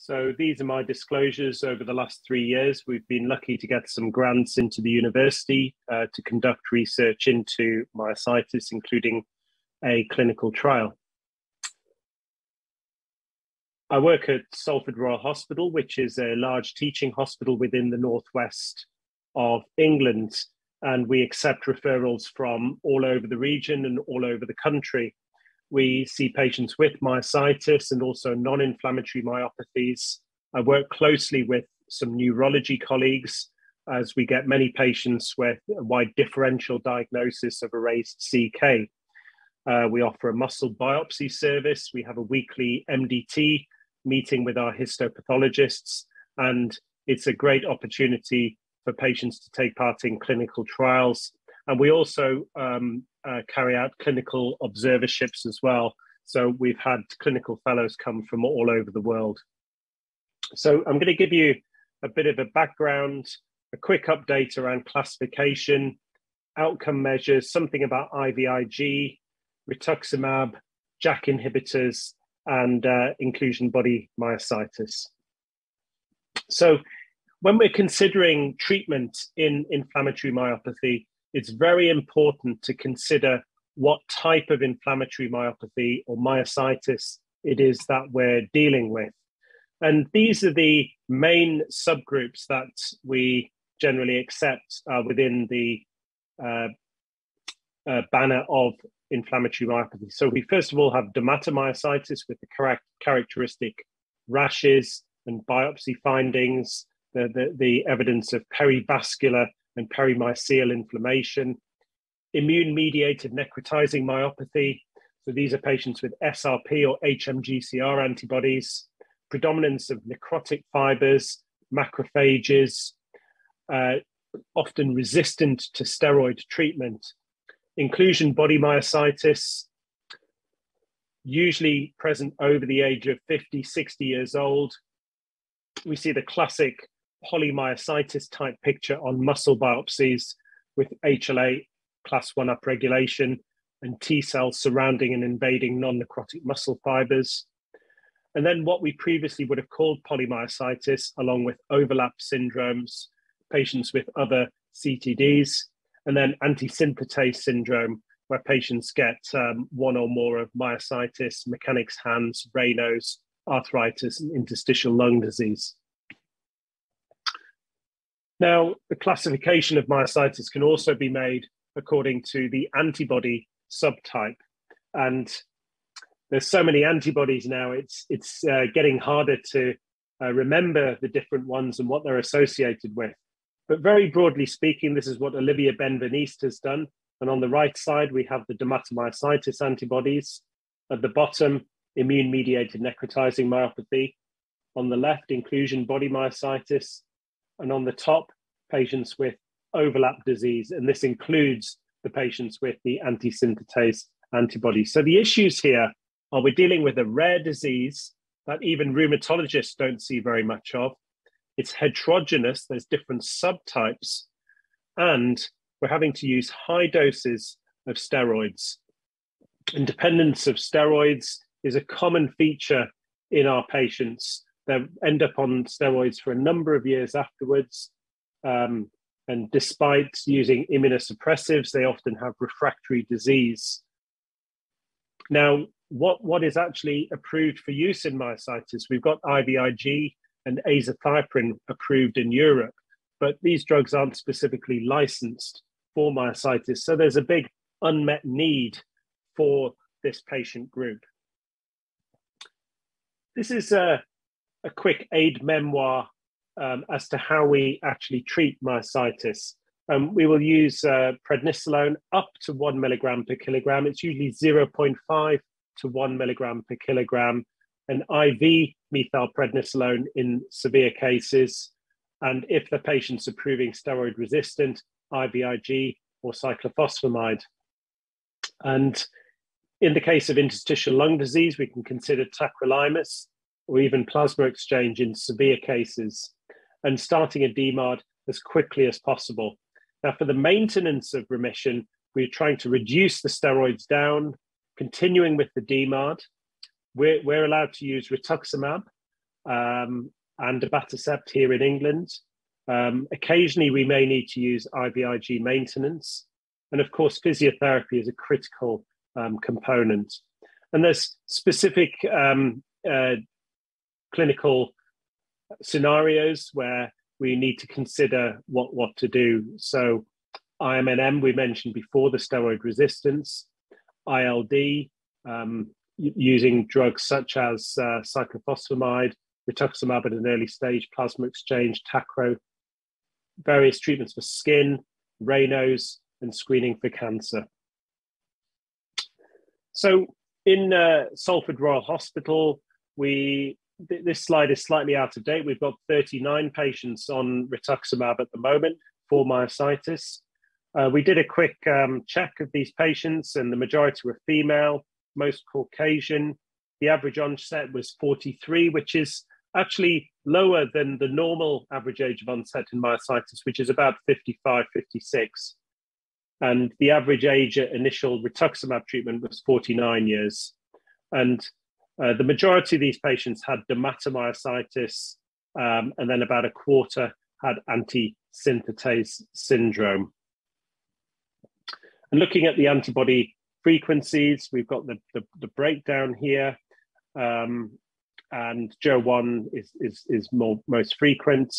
So these are my disclosures over the last 3 years. We've been lucky to get some grants into the university to conduct research into myositis, including a clinical trial. I work at Salford Royal Hospital, which is a large teaching hospital within the northwest of England, and we accept referrals from all over the region and all over the country. We see patients with myositis and also non-inflammatory myopathies. I work closely with some neurology colleagues as we get many patients with a wide differential diagnosis of a raised CK. We offer a muscle biopsy service. We have a weekly MDT meeting with our histopathologists, and it's a great opportunity for patients to take part in clinical trials. And we also carry out clinical observerships as well. So we've had clinical fellows come from all over the world. So I'm going to give you a bit of a background, a quick update around classification, outcome measures, something about IVIG, rituximab, JAK inhibitors, and inclusion body myositis. So when we're considering treatment in inflammatory myopathy, it's very important to consider what type of inflammatory myopathy or myositis it is that we're dealing with. And these are the main subgroups that we generally accept within the banner of inflammatory myopathy. So we first of all have dermatomyositis with the correct characteristic rashes and biopsy findings, the evidence of perivascular and perimyceal inflammation, immune-mediated necrotizing myopathy. So these are patients with SRP or HMGCR antibodies, predominance of necrotic fibers, macrophages, often resistant to steroid treatment. Inclusion body myositis, usually present over the age of 50, 60 years old. We see the classic polymyositis type picture on muscle biopsies with HLA class 1 upregulation and T cells surrounding and invading non-necrotic muscle fibers. And then what we previously would have called polymyositis, along with overlap syndromes, patients with other CTDs, and then antisynthetase syndrome, where patients get one or more of myositis, mechanics hands, Raynaud's, arthritis, and interstitial lung disease. Now, the classification of myositis can also be made according to the antibody subtype. And there's so many antibodies now, it's getting harder to remember the different ones and what they're associated with. But very broadly speaking, this is what Olivia Benveniste has done. And on the right side, we have the dermatomyositis antibodies. At the bottom, immune-mediated necrotizing myopathy. On the left, inclusion body myositis. And on the top, patients with overlap disease. And this includes the patients with the antisynthetase antibodies. So the issues here are we're dealing with a rare disease that even rheumatologists don't see very much of. It's heterogeneous, there's different subtypes, and we're having to use high doses of steroids. And dependence of steroids is a common feature in our patients. They end up on steroids for a number of years afterwards. And despite using immunosuppressives, they often have refractory disease. Now, what is actually approved for use in myositis? We've got IVIG and azathioprine approved in Europe, but these drugs aren't specifically licensed for myositis. So there's a big unmet need for this patient group. This is a quick aid memoir as to how we actually treat myositis. We will use prednisolone up to 1 milligram per kilogram. It's usually 0.5 to 1 milligram per kilogram, and IV methylprednisolone in severe cases. And if the patient's proving steroid resistant, IVIG or cyclophosphamide. And in the case of interstitial lung disease, we can consider tacrolimus or even plasma exchange in severe cases, and starting a DMARD as quickly as possible. Now, for the maintenance of remission, we're trying to reduce the steroids down, continuing with the DMARD. We're allowed to use rituximab and abatacept here in England. Occasionally, we may need to use IVIG maintenance. And of course, physiotherapy is a critical component. And there's specific clinical scenarios where we need to consider what to do. So IMNM, we mentioned before, the steroid resistance, ILD, using drugs such as cyclophosphamide, rituximab at an early stage, plasma exchange, tacro, various treatments for skin, Raynaud's, and screening for cancer. So in Salford Royal Hospital, this slide is slightly out of date. We've got 39 patients on rituximab at the moment for myositis. We did a quick check of these patients, and the majority were female, most Caucasian. The average onset was 43, which is actually lower than the normal average age of onset in myositis, which is about 55, 56. And the average age at initial rituximab treatment was 49 years. And the majority of these patients had dermatomyositis, and then about a quarter had anti-synthetase syndrome. And looking at the antibody frequencies, we've got the breakdown here. And Jo1 is most frequent.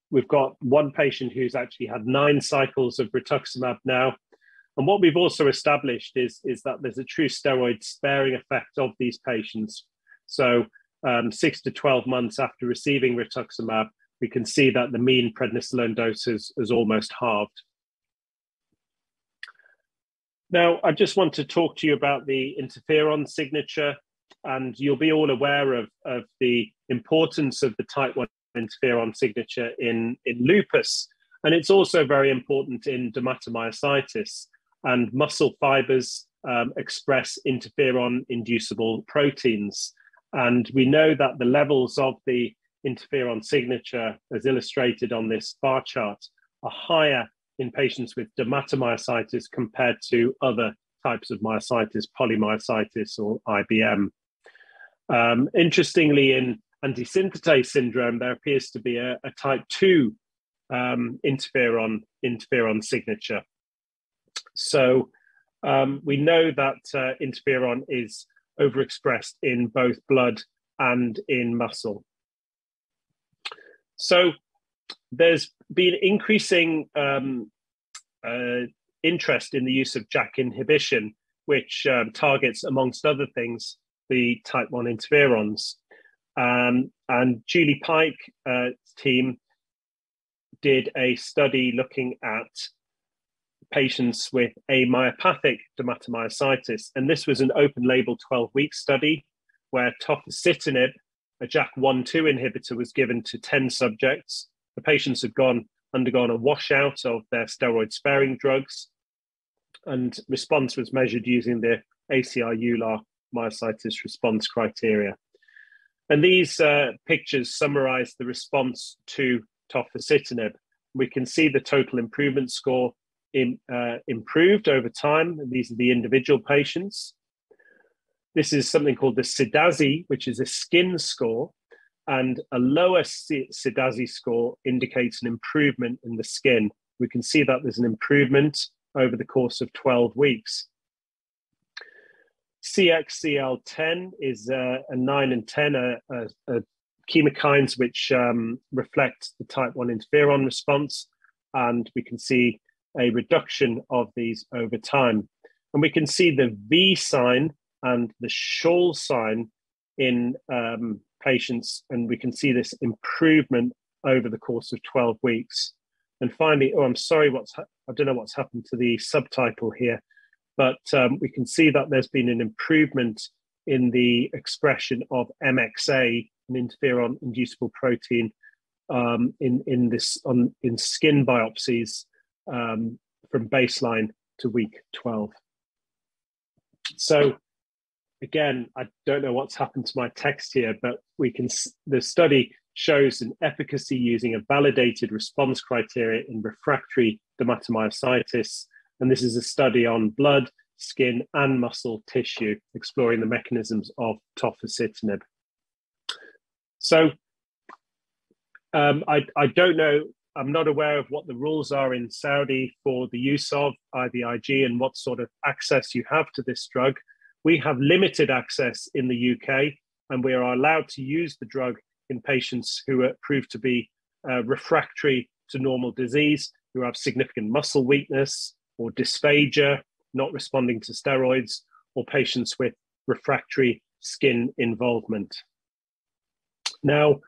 We've got one patient who's actually had 9 cycles of rituximab now. And what we've also established is that there's a true steroid sparing effect of these patients. So 6 to 12 months after receiving rituximab, we can see that the mean prednisolone dose has almost halved. Now, I just want to talk to you about the interferon signature, and you'll be all aware of the importance of the type 1 interferon signature in lupus. And it's also very important in dermatomyositis, and muscle fibers express interferon-inducible proteins. And we know that the levels of the interferon signature, as illustrated on this bar chart, are higher in patients with dermatomyositis compared to other types of myositis, polymyositis or IBM. Interestingly, in anti-synthetase syndrome, there appears to be a type 2 interferon signature. So we know that interferon is overexpressed in both blood and in muscle. So there's been increasing interest in the use of JAK inhibition, which targets, amongst other things, the type 1 interferons. And Julie Pike's team did a study looking at patients with amyopathic dermatomyositis. And this was an open label 12-week study where tofacitinib, a JAK1/2 inhibitor, was given to 10 subjects. The patients had undergone a washout of their steroid-sparing drugs, and response was measured using the ACR-EULAR myositis response criteria. And these pictures summarize the response to tofacitinib. We can see the total improvement score improved over time. And these are the individual patients. This is something called the CDASI, which is a skin score. And a lower CDASI score indicates an improvement in the skin. We can see that there's an improvement over the course of 12 weeks. CXCL10 is a 9 and 10 chemokines which reflect the type 1 interferon response, and we can see a reduction of these over time. And we can see the V sign and the Scholl sign in patients, and we can see this improvement over the course of 12 weeks. And finally, I'm sorry, I don't know what's happened to the subtitle here, but we can see that there's been an improvement in the expression of MXA, an interferon-inducible protein, in skin biopsies from baseline to week 12. So again, I don't know what's happened to my text here, but the study shows an efficacy using a validated response criteria in refractory dermatomyositis. And this is a study on blood, skin, and muscle tissue, exploring the mechanisms of tofacitinib. So I don't know, I'm not aware of what the rules are in Saudi for the use of IVIG and what sort of access you have to this drug. We have limited access in the UK, and we are allowed to use the drug in patients who are proved to be refractory to normal disease, who have significant muscle weakness or dysphagia, not responding to steroids, or patients with refractory skin involvement. Now,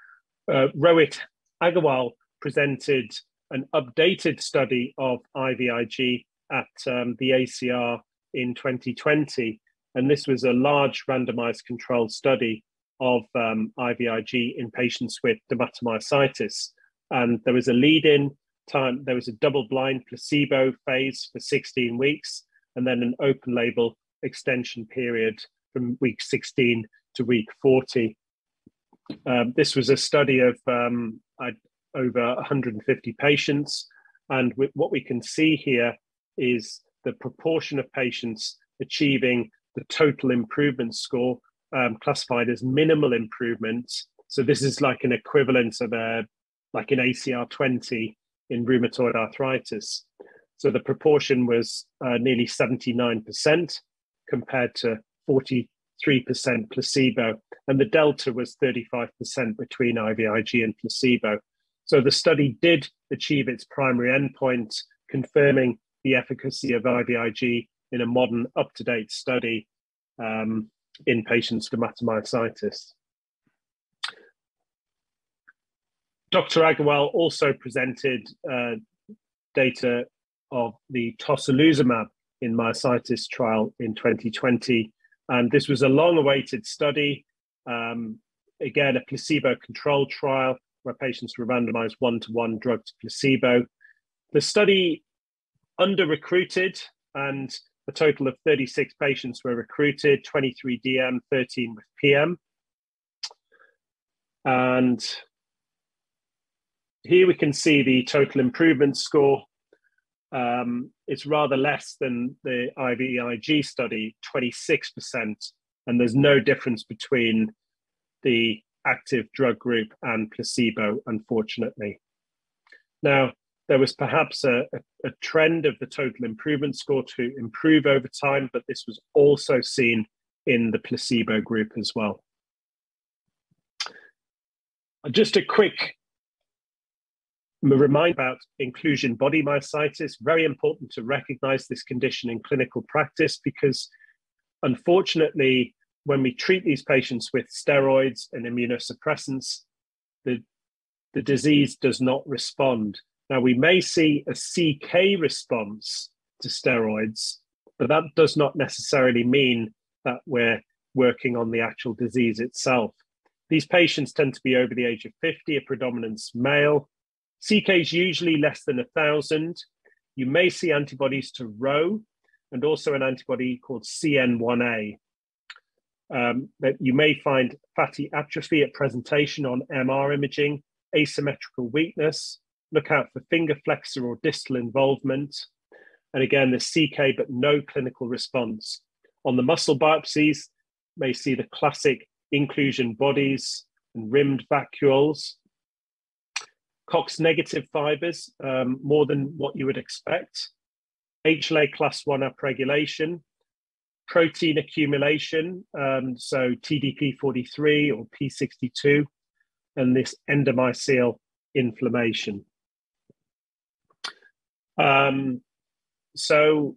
Rohit Agarwal presented an updated study of IVIG at the ACR in 2020. And this was a large randomized controlled study of IVIG in patients with dermatomyositis. And there was a lead-in time, there was a double-blind placebo phase for 16 weeks, and then an open-label extension period from week 16 to week 40. This was a study of over 150 patients. And what we can see here is the proportion of patients achieving the total improvement score, classified as minimal improvement. So this is like an equivalent of like an ACR 20 in rheumatoid arthritis. So the proportion was nearly 79% compared to 43% placebo. And the delta was 35% between IVIG and placebo. So the study did achieve its primary endpoint, confirming the efficacy of IVIG in a modern, up-to-date study in patients with dermatomyositis. Dr. Agarwal also presented data of the tocilizumab in myositis trial in 2020. And this was a long-awaited study, again, a placebo-controlled trial where patients were randomized 1-to-1 drug to placebo. The study under-recruited, and a total of 36 patients were recruited, 23 DM, 13 with PM. And here we can see the total improvement score. It's rather less than the IVIG study, 26%, and there's no difference between the active drug group and placebo, unfortunately. Now, there was perhaps a trend of the total improvement score to improve over time, but this was also seen in the placebo group as well. Just a quick reminder about inclusion body myositis. Very important to recognize this condition in clinical practice because, unfortunately, when we treat these patients with steroids and immunosuppressants, the disease does not respond. Now, we may see a CK response to steroids, but that does not necessarily mean that we're working on the actual disease itself. These patients tend to be over the age of 50, a predominance male. CK is usually less than 1,000. You may see antibodies to Rho and also an antibody called CN1A. That you may find fatty atrophy at presentation on MR imaging, asymmetrical weakness. Look out for finger flexor or distal involvement. And again, the CK, but no clinical response. On the muscle biopsies, you may see the classic inclusion bodies and rimmed vacuoles. Cox negative fibers, more than what you would expect. HLA class 1 upregulation. Protein accumulation, so TDP43 or P62, and this endomysial inflammation. So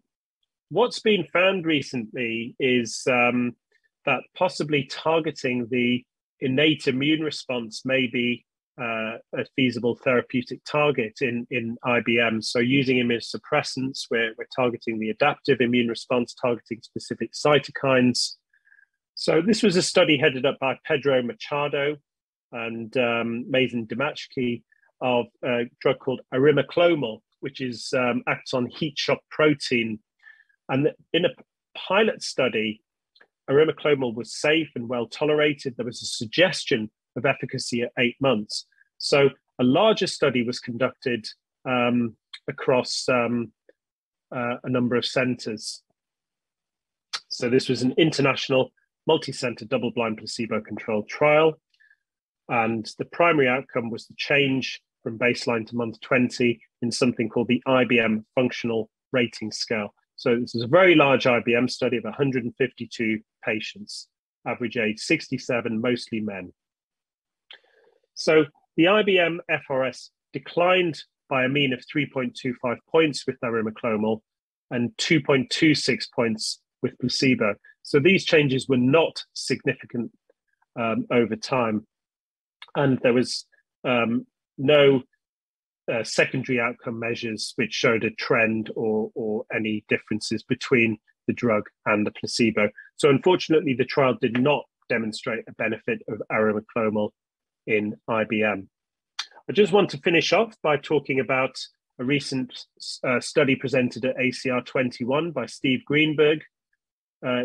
what's been found recently is that possibly targeting the innate immune response may be a feasible therapeutic target in IBM. So using immunosuppressants, we're targeting the adaptive immune response, targeting specific cytokines. So this was a study headed up by Pedro Machado and Mazen Dimachki of a drug called arimoclomol, which is acts on heat shock protein. And in a pilot study, arimoclomol was safe and well tolerated. There was a suggestion of efficacy at 8 months. So a larger study was conducted across a number of centers. So this was an international multi-center double-blind placebo-controlled trial. And the primary outcome was the change from baseline to month 20 in something called the IBM Functional Rating Scale. So this is a very large IBM study of 152 patients, average age 67, mostly men. So the IBM FRS declined by a mean of 3.25 points with arimoclomol and 2.26 points with placebo. So these changes were not significant over time. And there was no secondary outcome measures which showed a trend or any differences between the drug and the placebo. So unfortunately, the trial did not demonstrate a benefit of arimoclomol in IBM. I just want to finish off by talking about a recent study presented at ACR 21 by Steve Greenberg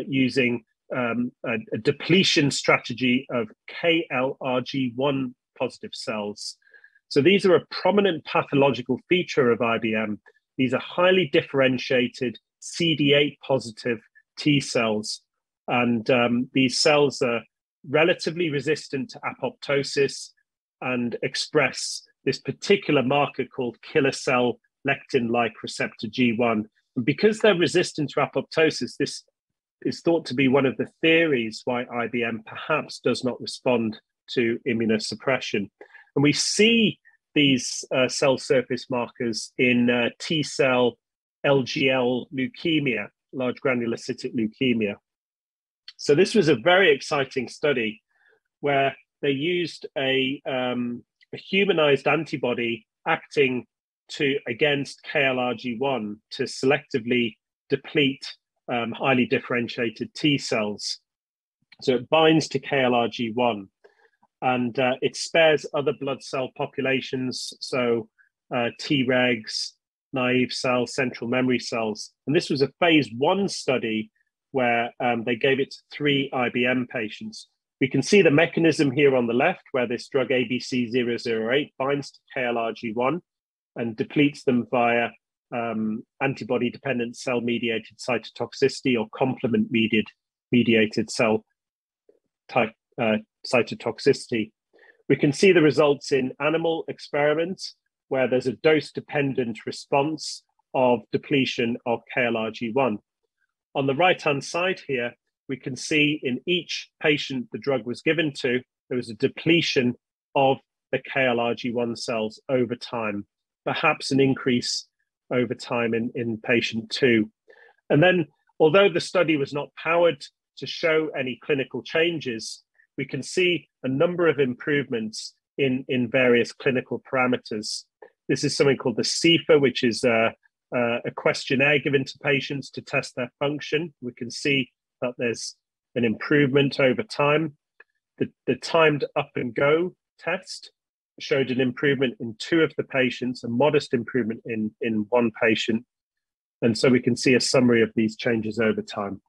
using a depletion strategy of KLRG1 positive cells. So these are a prominent pathological feature of IBM. These are highly differentiated CD8 positive T cells. And these cells are relatively resistant to apoptosis and express this particular marker called killer cell lectin-like receptor G1. And because they're resistant to apoptosis, this is thought to be one of the theories why IBM perhaps does not respond to immunosuppression. And we see these cell surface markers in T cell LGL leukemia, large granulocytic leukemia. So this was a very exciting study where they used a humanized antibody acting against KLRG1 to selectively deplete highly differentiated T cells. So it binds to KLRG1 and it spares other blood cell populations, so Tregs, naive cells, central memory cells. And this was a phase 1 study where they gave it to 3 IBM patients. We can see the mechanism here on the left, where this drug ABC008 binds to KLRG1 and depletes them via antibody-dependent cell-mediated cytotoxicity or complement-mediated cell type cytotoxicity. We can see the results in animal experiments where there's a dose-dependent response of depletion of KLRG1. On the right-hand side here, we can see in each patient the drug was given to, there was a depletion of the KLRG1 cells over time, perhaps an increase over time in patient 2. And then, although the study was not powered to show any clinical changes, we can see a number of improvements in various clinical parameters. This is something called the CIFA, which is a questionnaire given to patients to test their function. We can see that there's an improvement over time. The timed up and go test showed an improvement in 2 of the patients, a modest improvement in 1 patient. And so we can see a summary of these changes over time.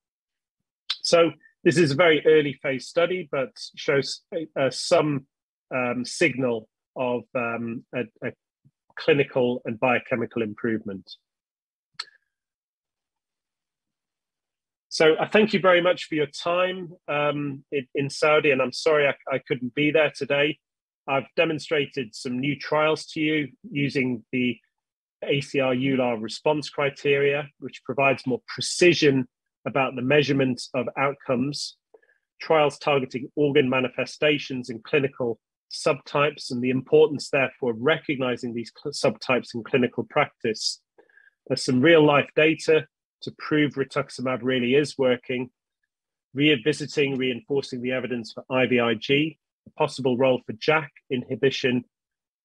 So this is a very early phase study, but shows some signal of a clinical and biochemical improvement. So I thank you very much for your time in Saudi, and I'm sorry I couldn't be there today. I've demonstrated some new trials to you using the ACR EULAR response criteria, which provides more precision about the measurement of outcomes, trials targeting organ manifestations and clinical subtypes, and the importance, therefore, of recognizing these subtypes in clinical practice. There's some real-life data to prove rituximab really is working, reinforcing the evidence for IVIG, a possible role for JAK inhibition,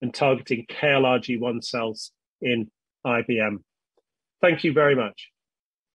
and targeting KLRG1 cells in IBM. Thank you very much.